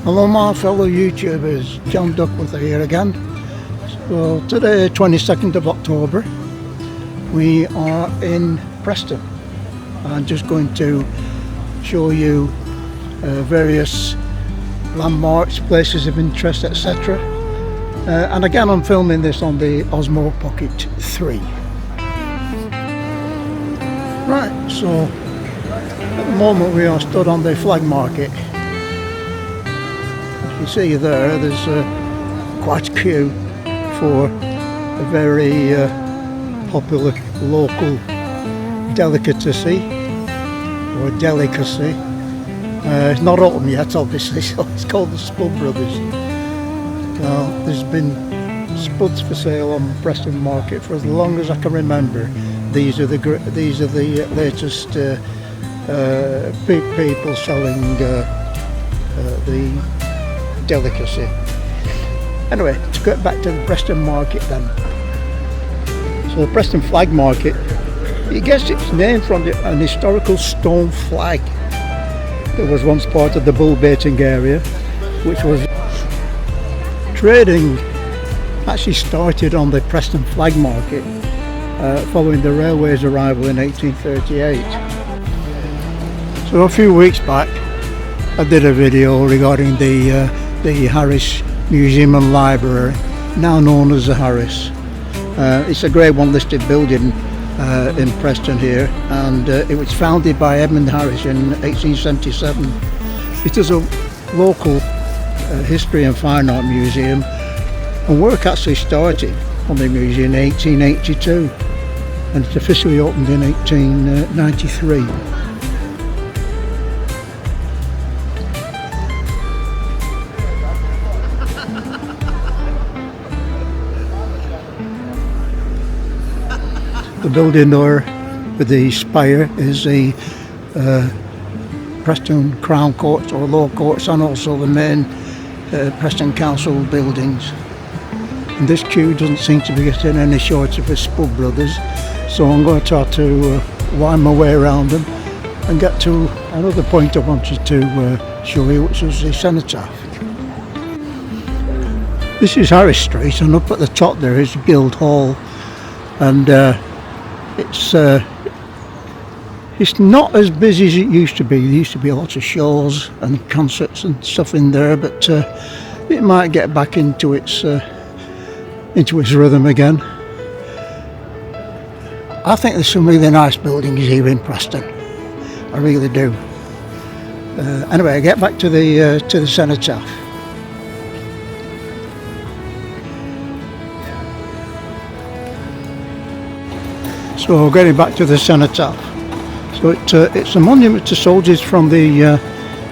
Hello my fellow YouTubers, John Duckworth here again. So today, 22nd of October, we are in Preston. I'm just going to show you various landmarks, places of interest, etc. And again, I'm filming this on the Osmo Pocket 3. Right, so at the moment we are stood on the Flag Market. You see there's quite a queue for a very popular local delicacy or delicacy. It's not open yet, obviously, so it's called the Spud Brothers. There's been spuds for sale on Preston Market for as long as I can remember. These are the latest people selling the delicacy. Anyway, to get back to the Preston Market then. So the Preston Flag Market, it gets its name from an historical stone flag that was once part of the bull baiting area, which was trading actually started on the Preston Flag Market following the railway's arrival in 1838. So a few weeks back I did a video regarding the Harris Museum and Library, now known as the Harris. It's a Grade 1 listed building in Preston here, and it was founded by Edmund Harris in 1877. It is a local history and fine art museum, and work actually started on the museum in 1882 and it officially opened in 1893. The building there with the spire is the Preston Crown Courts or Law Courts, and also the main Preston Council buildings. And this queue doesn't seem to be getting any shorter for Spud Brothers, so I'm going to try to wind my way around them and get to another point I wanted to show you, which is the cenotaph. This is Harris Street, and up at the top there is Guildhall, and it's not as busy as it used to be. There used to be lots of shows and concerts and stuff in there, but it might get back into its rhythm again. I think there's some really nice buildings here in Preston. I really do. Anyway, I get back to the cenotaph. So getting back to the cenotaph. So it's a monument to soldiers from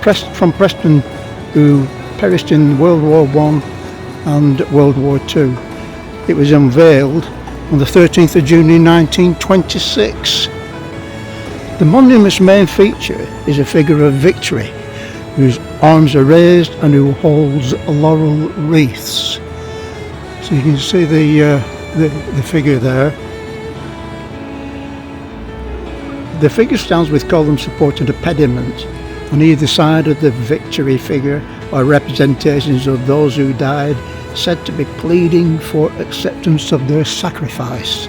Preston who perished in World War I and World War II. It was unveiled on the 13th of June in 1926. The monument's main feature is a figure of Victory, whose arms are raised and who holds laurel wreaths. So you can see the figure there. The figure stands with columns supporting a pediment. On either side of the Victory figure are representations of those who died, said to be pleading for acceptance of their sacrifice.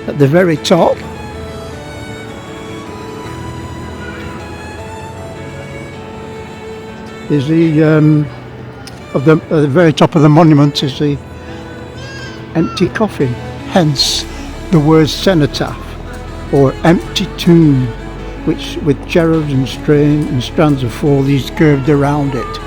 At the very top is the very top of the monument is the empty coffin, hence the word cenotaph or empty tomb, which with cherubs and strands of foliage curved around it.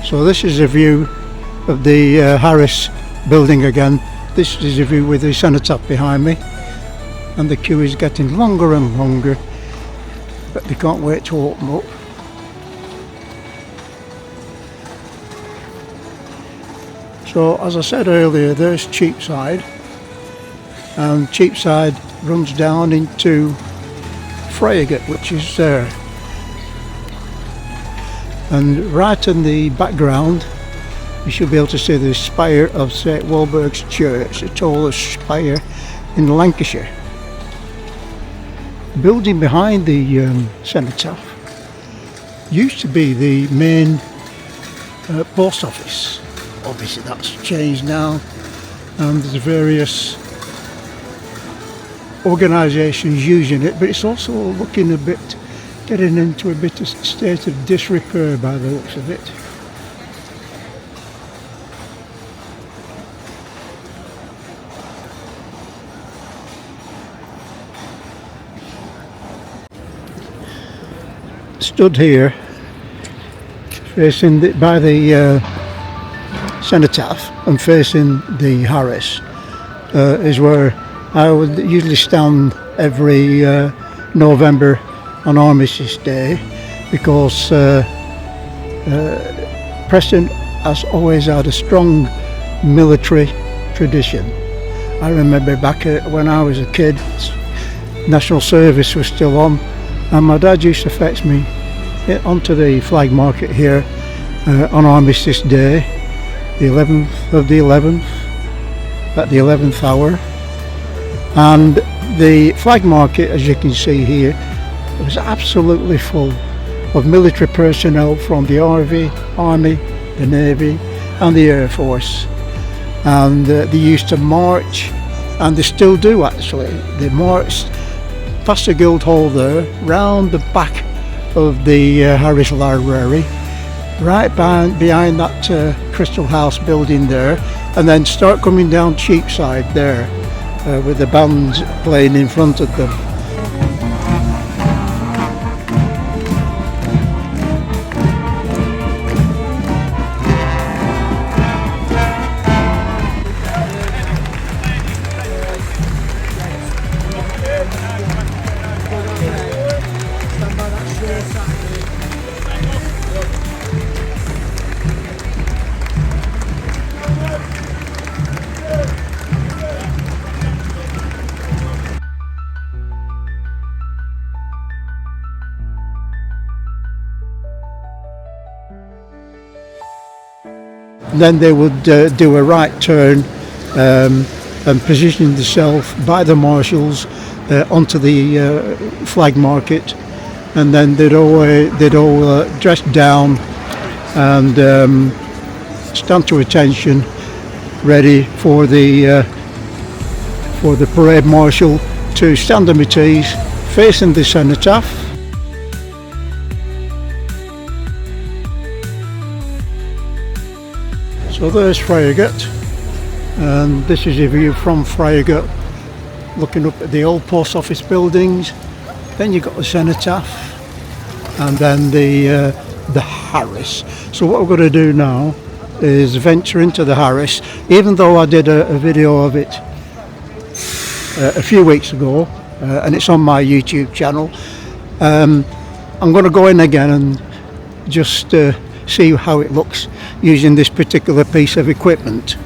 So this is a view of the Harris building again. This is a view with the cenotaph behind me, and the queue is getting longer and longer, but they can't wait to open up. So as I said earlier, there's Cheapside, and Cheapside runs down into Friargate, which is there. And right in the background you should be able to see the spire of St Walburg's Church, the tallest spire in Lancashire. The building behind the cenotaph used to be the main post office. Obviously that's changed now, and there's various organisations using it, but it's also looking a bit, getting into a bit of state of disrepair by the looks of it. Stood here facing by the cenotaph and facing the Harris is where I would usually stand every November on Armistice Day, because Preston has always had a strong military tradition. I remember back when I was a kid, National Service was still on, and my dad used to fetch me onto the flag market here on Armistice Day, the 11th of the 11th, at the 11th hour. And the flag market, as you can see here, was absolutely full of military personnel from the RV, Army, the Navy and the Air Force. And they used to march, and they still do actually. They marched past the Guildhall there, round the back of the Harris Library, right behind that Crystal House building there, and then start coming down Cheapside there with the bands playing in front of them. Then they would do a right turn and position themselves by the marshals onto the flag market, and then they'd all dress down and stand to attention, ready for the parade marshal to stand on the tees facing the cenotaph. So there's Friargate, and this is a view from Friargate, looking up at the old post office buildings. Then you've got the cenotaph, and then the Harris. So what we're going to do now is venture into the Harris, even though I did a video of it a few weeks ago, and it's on my YouTube channel. I'm going to go in again and just see how it looks using this particular piece of equipment.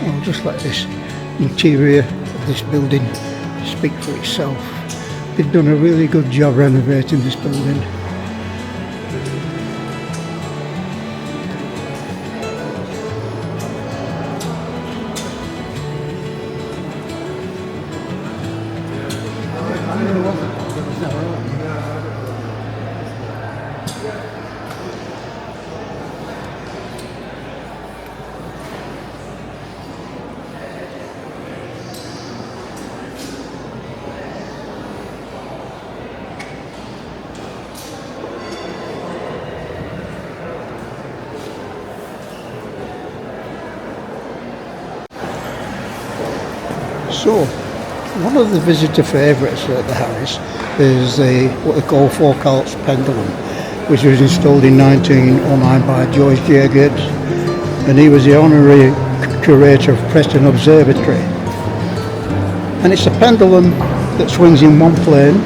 I'll just let this interior of this building speak for itself. they've done a really good job renovating this building. So, one of the visitor favourites at the Harris is what they call Foucault's pendulum, which was installed in 1909 by George J. Gibbs, and he was the honorary curator of Preston Observatory. And it's a pendulum that swings in one plane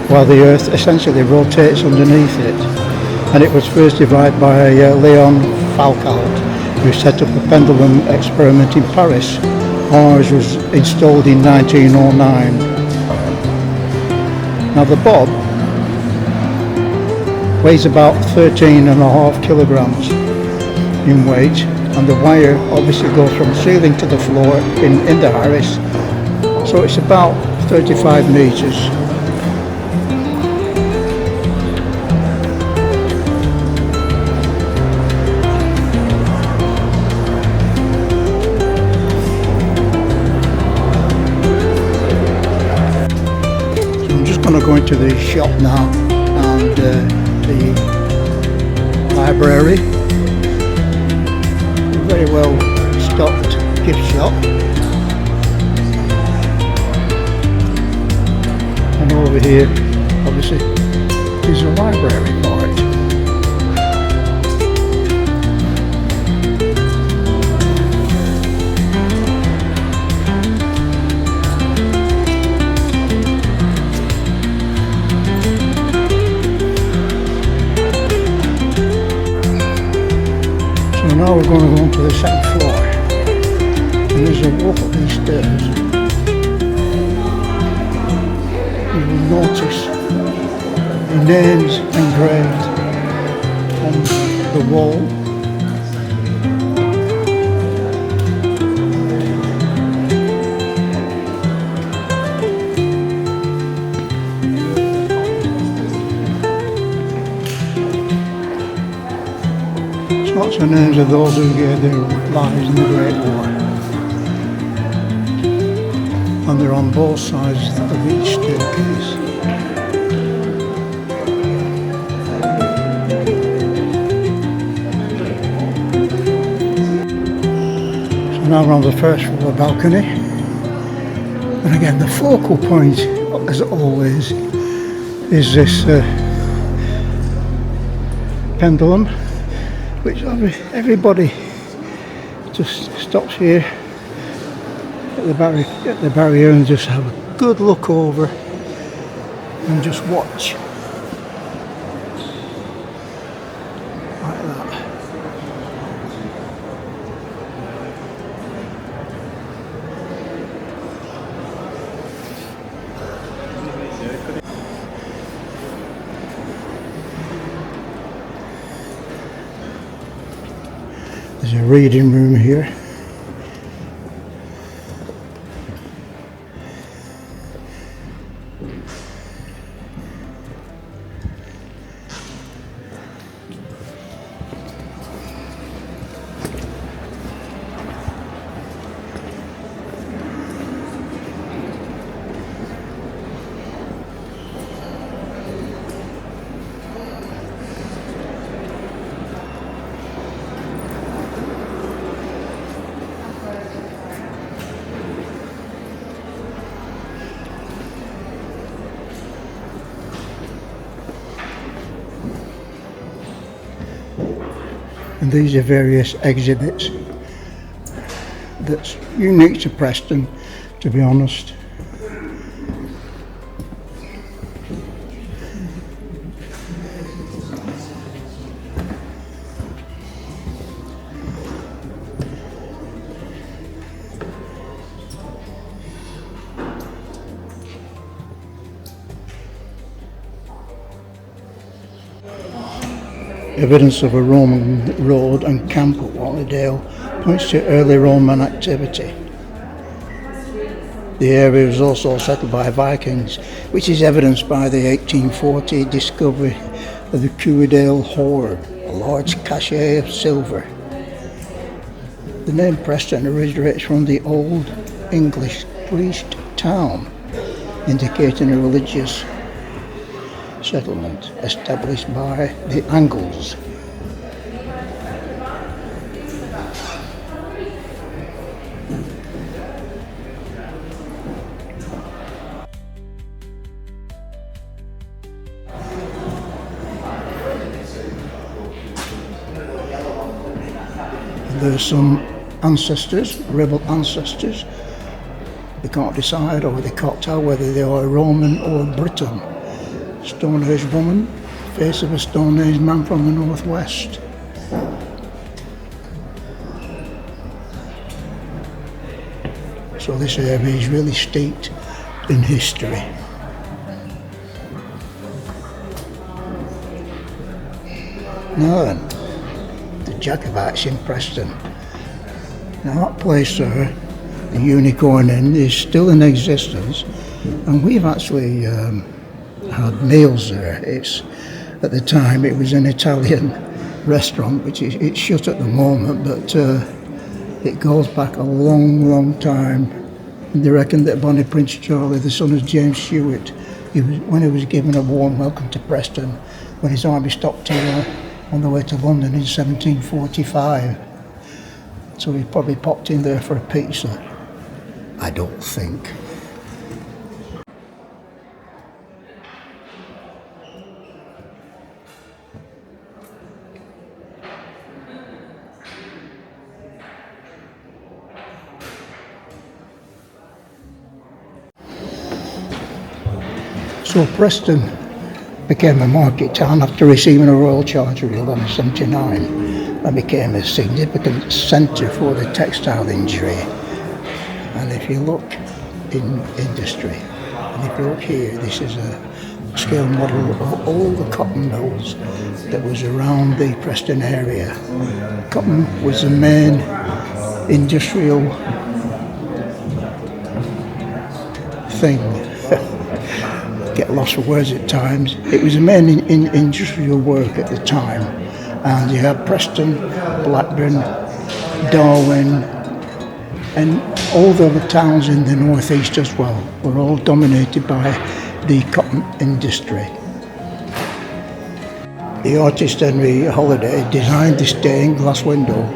while the Earth essentially rotates underneath it. And it was first devised by Leon Foucault, who set up a pendulum experiment in Paris. Ours was installed in 1909. Now the bob weighs about 13.5 kilograms in weight, and the wire obviously goes from the ceiling to the floor in the Harris, so it's about 35 meters. I'm going to go into the shop now and the library. Very well stocked gift shop. And over here, obviously, is a library for it. So now we're going to go on to the second floor. And as I walk up these stairs, you will notice the names engraved on the wall. Lots of names of those who gave their lives in the Great War. And they're on both sides of each staircase. So now we're on the first floor balcony. And again, the focal point, as always, is this pendulum, which everybody just stops here at the barrier and just have a good look over and just watch like that. There's a reading room here. And these are various exhibits that's unique to Preston, to be honest. Evidence of a Roman road and camp at Whately points to early Roman activity. The area was also settled by Vikings, which is evidenced by the 1840 discovery of the Cuerdale hoard, a large cache of silver. The name Preston originates from the Old English priest town, indicating a religious settlement established by the Angles. There's some ancestors, rebel ancestors. They can't decide, or they can't tell whether they are Roman or Briton. Stone Age woman, face of a Stone Age man from the northwest. So this area is really steeped in history. Now then, the Jacobites in Preston. Now that place there, the Unicorn Inn, is still in existence, and we've actually had meals there. At the time it was an Italian restaurant, which it's shut at the moment, but it goes back a long time. And they reckon that Bonnie Prince Charlie, the son of James Stewart, when he was given a warm welcome to Preston, when his army stopped on the way to London in 1745. So he probably popped in there for a pizza. I don't think. So Preston became a market town after receiving a royal charter in 1179 and became a significant centre for the textile industry. And if you look in industry, and if you look here, this is a scale model of all the cotton mills that was around the Preston area. Cotton was the main industrial thing. Get lost for words at times. It was the main industrial work at the time, and you had Preston, Blackburn, Darwin, and all the other towns in the northeast as well were all dominated by the cotton industry. The artist Henry Holiday designed this stained glass window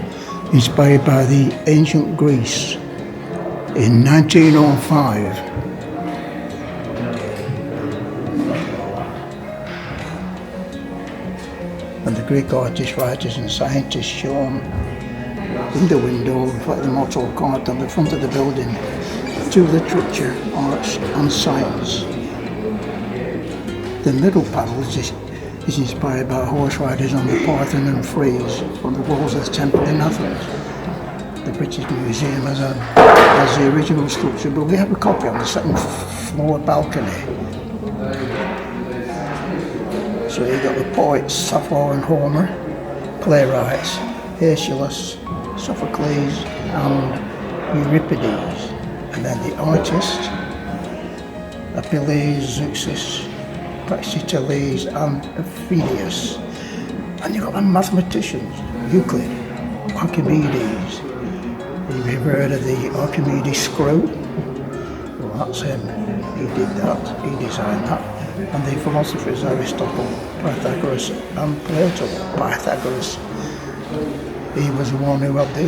inspired by the ancient Greece in 1905. And the Greek artists, writers and scientists shown in the window reflect the motto carved on the front of the building: to literature, arts and science. The middle panel is inspired by horse riders on the Parthenon frieze on the walls of the temple in Athens. The British Museum has the original sculpture, but we have a copy on the second floor balcony. So you've got the poets Sappho and Homer, playwrights Aeschylus, Sophocles and Euripides, and then the artists Apelles, Zeuxis, Praxiteles and Phidias. And you've got the mathematicians, Euclid, Archimedes. You've ever heard of the Archimedes screw? Well, that's him. He did that, he designed that. And the philosophers Aristotle, Pythagoras and Plato. Pythagoras, he was the one who had the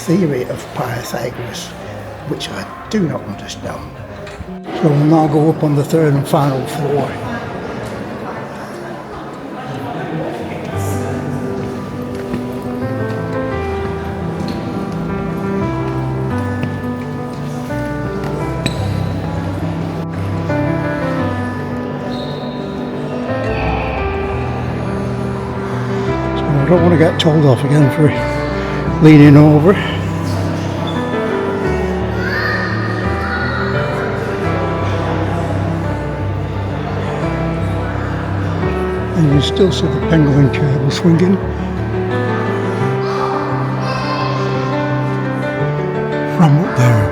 theory of Pythagoras, which I do not understand. So we'll now go up on the third and final floor. I don't want to get told off again for leaning over. And you can still see the Penguin cable swinging from up there.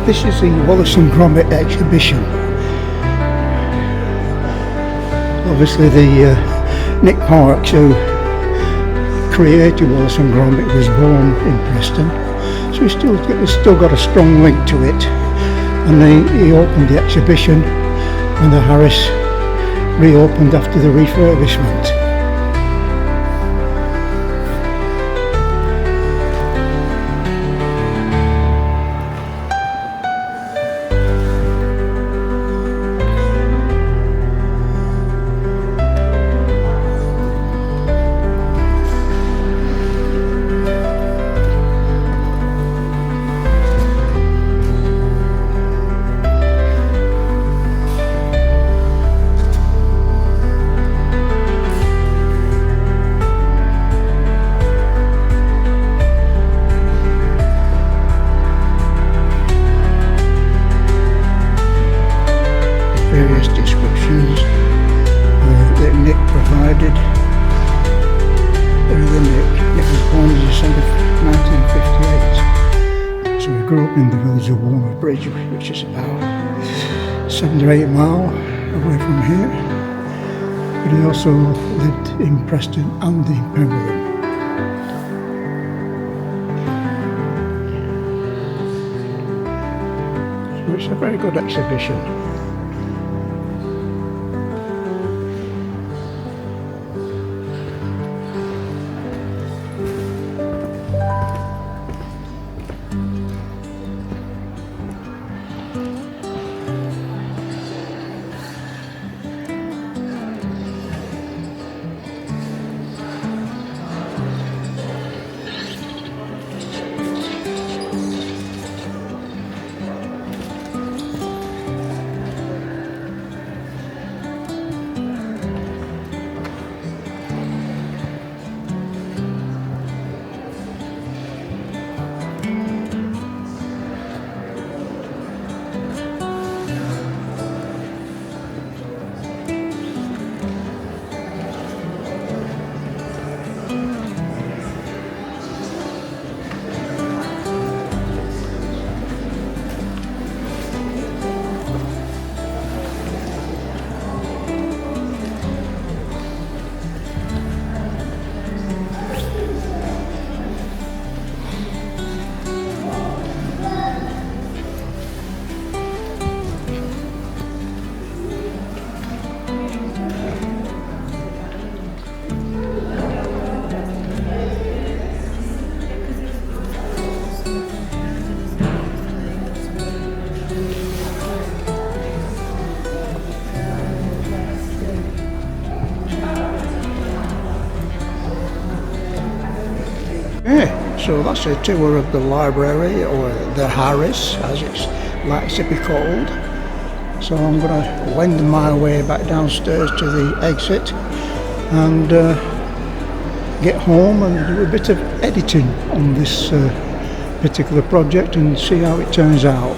This is the Wallace and Gromit exhibition. Obviously Nick Parks, who created Wallace and Gromit, was born in Preston, so he's still got a strong link to it. And he opened the exhibition when the Harris reopened after the refurbishment. Various descriptions that Nick provided. Nick was born in December 1958. So he grew up in the village of Walmer Bridge, which is about 7 or 8 miles away from here. But he also lived in Preston and in Pembrokeshire. So it's a very good exhibition. Yeah, so that's a tour of the library, or the Harris as it's likes to be called. So I'm going to wend my way back downstairs to the exit and get home and do a bit of editing on this particular project and see how it turns out.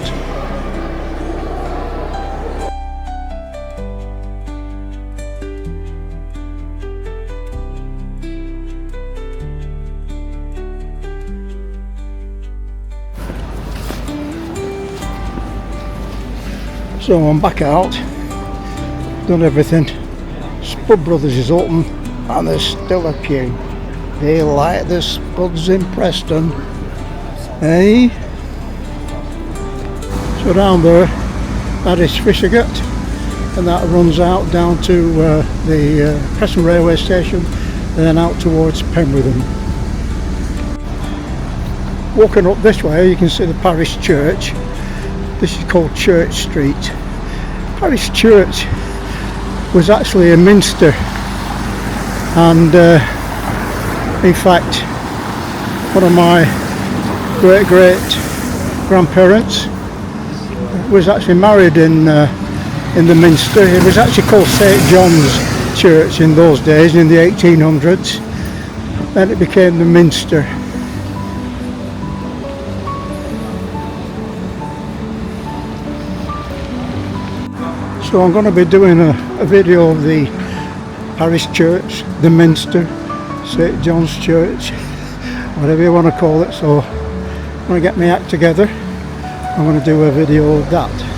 So I'm back out, done everything. Spud Brothers is open and there's still a queue. They like the Spuds in Preston, eh? So down there, that is Fishergate, and that runs out down to the Preston railway station and then out towards Pembrokeshire. Walking up this way you can see the parish church. This is called Church Street. Parish Church was actually a minster, and in fact one of my great grandparents was actually married in the Minster. It was actually called St John's Church in those days, in the 1800s. Then it became the Minster. So I'm going to be doing a video of the parish church, the Minster, St John's Church, whatever you want to call it. So I'm going to get my act together. I'm going to do a video of that.